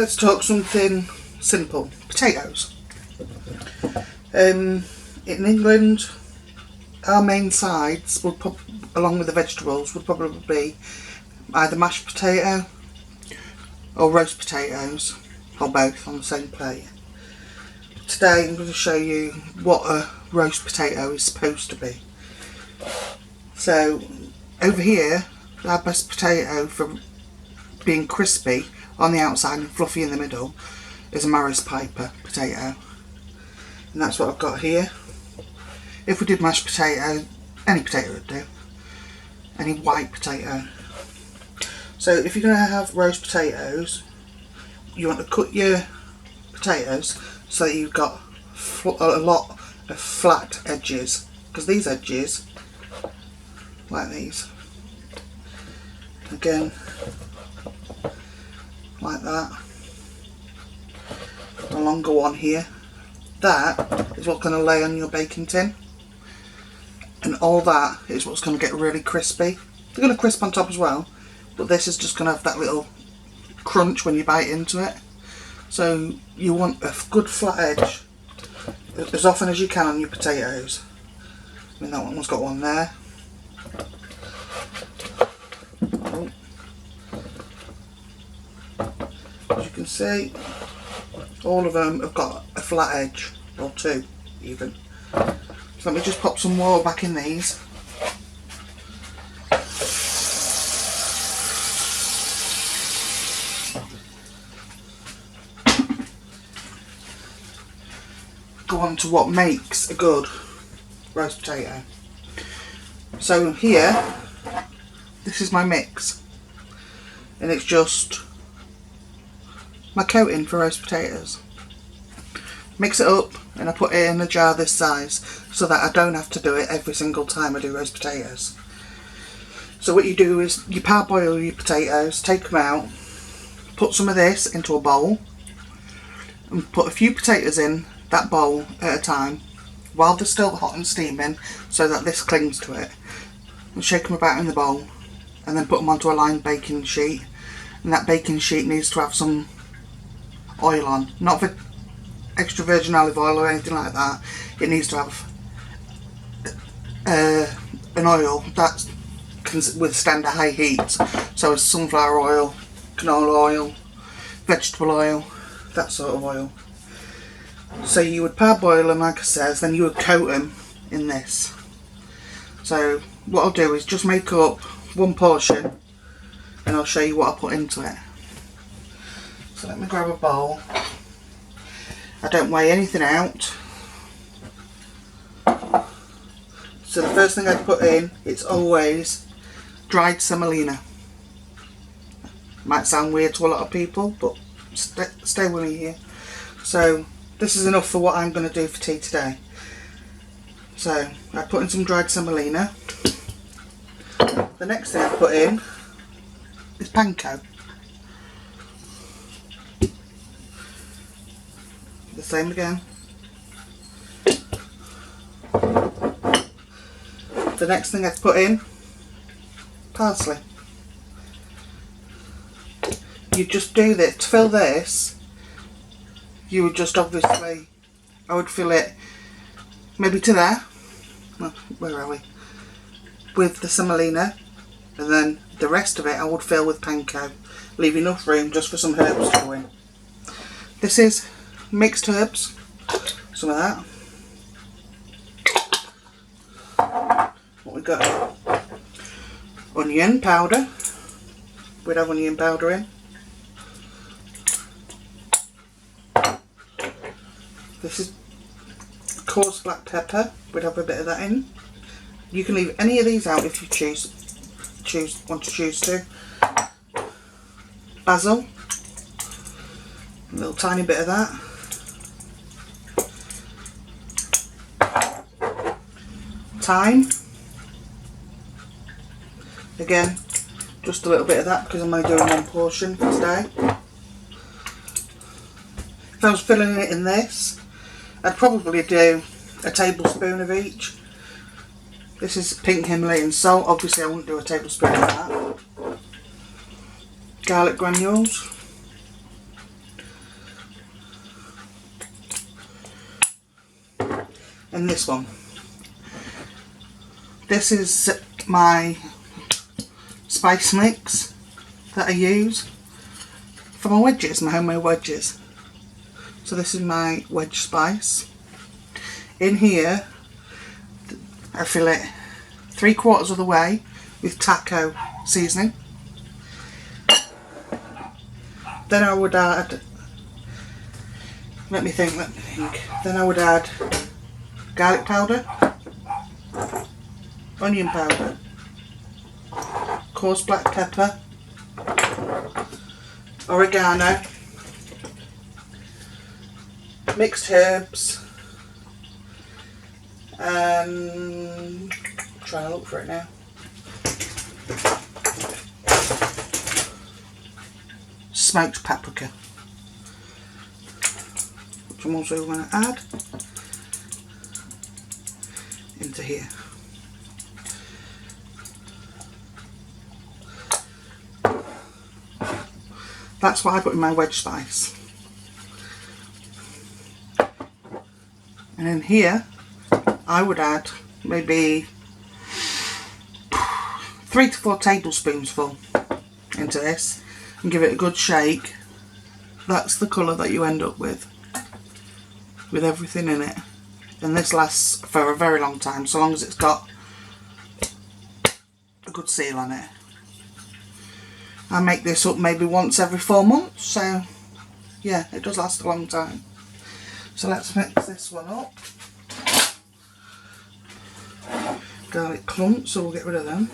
let's talk something simple. Potatoes. In England, our main sides, would along with the vegetables, would probably be either mashed potato or roast potatoes, or both on the same plate. Today I'm going to show you what a roast potato is supposed to be. So over here, our best potato for being crispy on the outside and fluffy in the middle is a Maris Piper potato, and that's what I've got here. If we did mashed potato, any potato would do, any white potato. So if you're going to have roast potatoes, you want to cut your potatoes so that you've got a lot of flat edges, because these edges, like these, again, like that, the longer one here, that is what's going to lay on your baking tin, and all that is what's going to get really crispy. They're going to crisp on top as well, but this is just going to have that little crunch when you bite into it. So you want a good flat edge as often as you can on your potatoes. I mean, that one's got one there. Oh. As you can see, all of them have got a flat edge, or two even. So let me just pop some water back in these. Go on to what makes a good roast potato. So here, this is my mix, and it's just my coating for roast potatoes. Mix it up and I put it in a jar this size so that I don't have to do it every single time I do roast potatoes. So what you do is you parboil your potatoes, take them out, put some of this into a bowl and put a few potatoes in that bowl at a time while they're still hot and steaming, so that this clings to it, and shake them about in the bowl, and then put them onto a lined baking sheet, and that baking sheet needs to have some oil on, not for extra virgin olive oil or anything like that. It needs to have an oil that can withstand a high heat, so as sunflower oil, canola oil, vegetable oil, that sort of oil. So you would parboil them, like I says, then you would coat them in this. So what I'll do is just make up one portion and I'll show you what I put into it. So let me grab a bowl. I don't weigh anything out. So the first thing I put in, it's always dried semolina. Might sound weird to a lot of people, but stay with me here. So this is enough for what I'm going to do for tea today. So I put in some dried semolina. The next thing I put in is panko. The same again. The next thing I put in, parsley. You just do this, to fill this, you would just obviously, I would fill it maybe to there, well, where are we, with the semolina, and then the rest of it I would fill with panko, leave enough room just for some herbs to go in. This is mixed herbs, some of that. What we got? Onion powder, we'd have onion powder in. This is coarse black pepper, we'd have a bit of that in. You can leave any of these out if you want to choose to. Basil, a little tiny bit of that. Thyme, again just a little bit of that because I'm only doing one portion for today. If I was filling it in this, I'd probably do a tablespoon of each. This is pink Himalayan salt, obviously I wouldn't do a tablespoon of that. Garlic granules, and this one. This is my spice mix that I use for my wedges, my homemade wedges. So this is my wedge spice. In here I fill it 3/4 of the way with taco seasoning. Then I would add, let me think, then I would add garlic powder, onion powder, coarse black pepper, oregano, mixed herbs, and I'm trying to look for it now. Smoked paprika, which I'm also going to add into here. That's what I put in my wedge spice. And in here I would add maybe 3 to 4 tablespoons full into this and give it a good shake. That's the colour that you end up with everything in it. And this lasts for a very long time, so long as it's got a good seal on it. I make this up maybe once every 4 months, so yeah, it does last a long time. So let's mix this one up. Garlic clumps, so we'll get rid of them.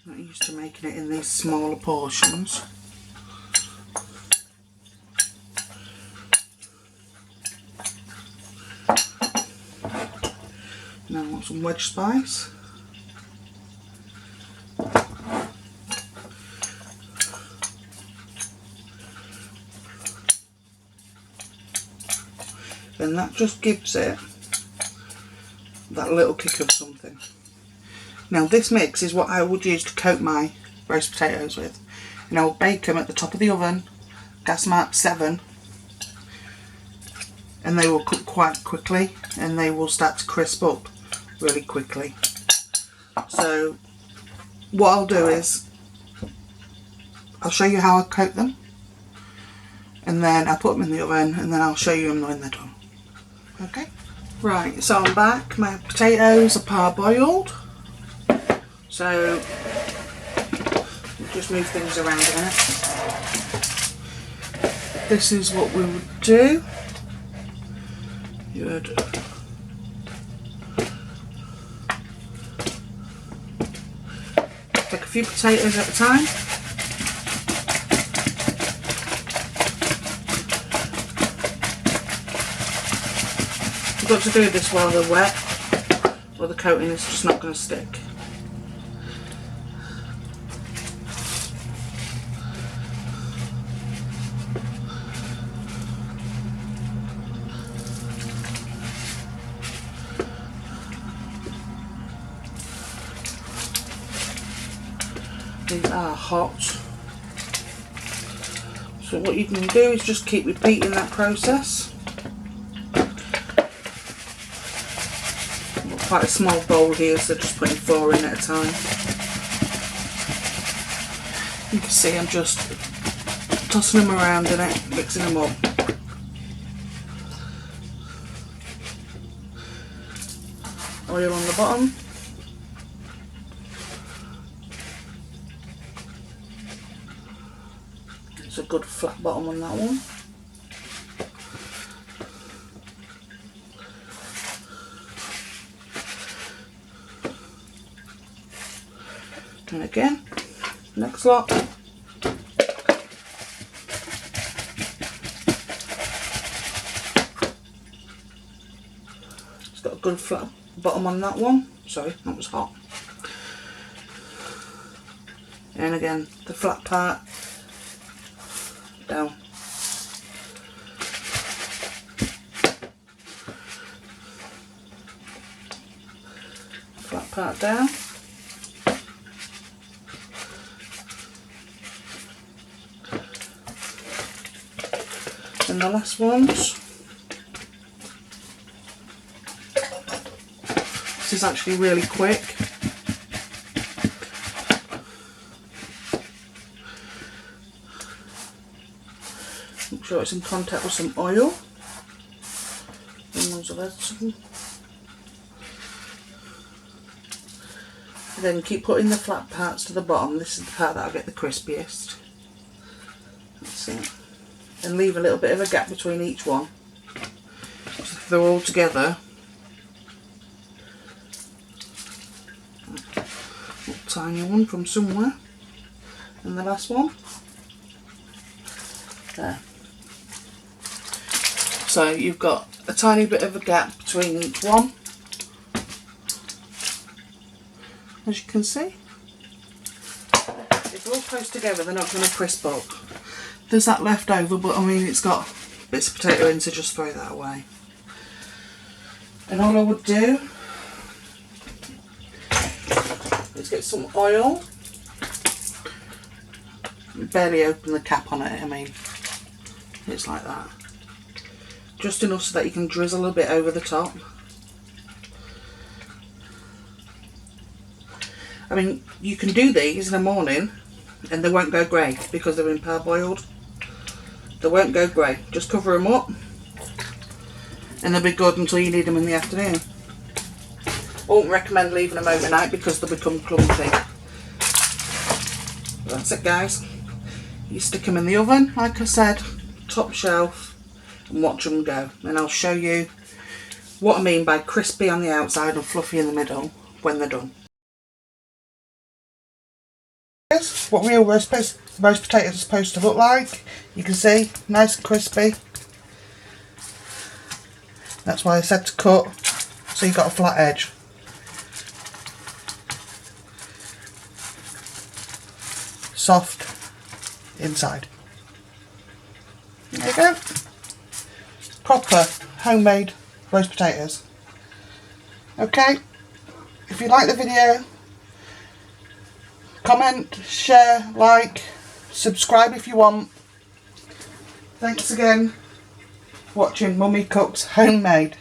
I'm not used to making it in these smaller portions. Now I want some wedge spice. Then that just gives it that little kick of something. Now this mix is what I would use to coat my roast potatoes with. And I will bake them at the top of the oven, gas mark 7, and they will cook quite quickly and they will start to crisp up really quickly. So what I'll do is I'll show you how I coat them, and then I'll put them in the oven, and then I'll show you them when they're done. Okay, right, so I'm back. My potatoes are parboiled, so we'll just move things around a minute. This is what we would do. You would take a few potatoes at a time. You've got to do this while they're wet, or the coating is just not going to stick. These are hot. So what you can do is just keep repeating that process. Quite a small bowl here, so just putting 4 in at a time. You can see I'm just tossing them around in it, mixing them up. Oil on the bottom. It's a good flat bottom on that one. And again, next lot. It's got a good flat bottom on that one. Sorry, that was hot. And again, the flat part down. Flat part down. And the last ones. This is actually really quick. Make sure it's in contact with some oil. And once I've had some. Then keep putting the flat parts to the bottom. This is the part that'll get the crispiest. That's it. And leave a little bit of a gap between each one. So if they're all together, a tiny one from somewhere. And the last one. There. So you've got a tiny bit of a gap between each one. As you can see, if they're all close together, they're not going to crisp up. There's that left over, but I mean, it's got bits of potato in, so just throw that away. And all I would do is get some oil, barely open the cap on it. I mean, it's like that, just enough so that you can drizzle a bit over the top. I mean, you can do these in the morning and they won't go grey because they're in parboiled. They won't go grey. Just cover them up and they'll be good until you need them in the afternoon. I won't recommend leaving them overnight because they'll become clumpy. But that's it, guys. You stick them in the oven, like I said, top shelf, and watch them go. And I'll show you what I mean by crispy on the outside and fluffy in the middle when they're done. What real roast potatoes are supposed to look like. You can see, nice and crispy. That's why I said to cut, so you've got a flat edge. Soft inside. There you go. Proper homemade roast potatoes. Okay, if you like the video, comment, share, like, subscribe if you want. Thanks again for watching Mummy Cooks Homemade.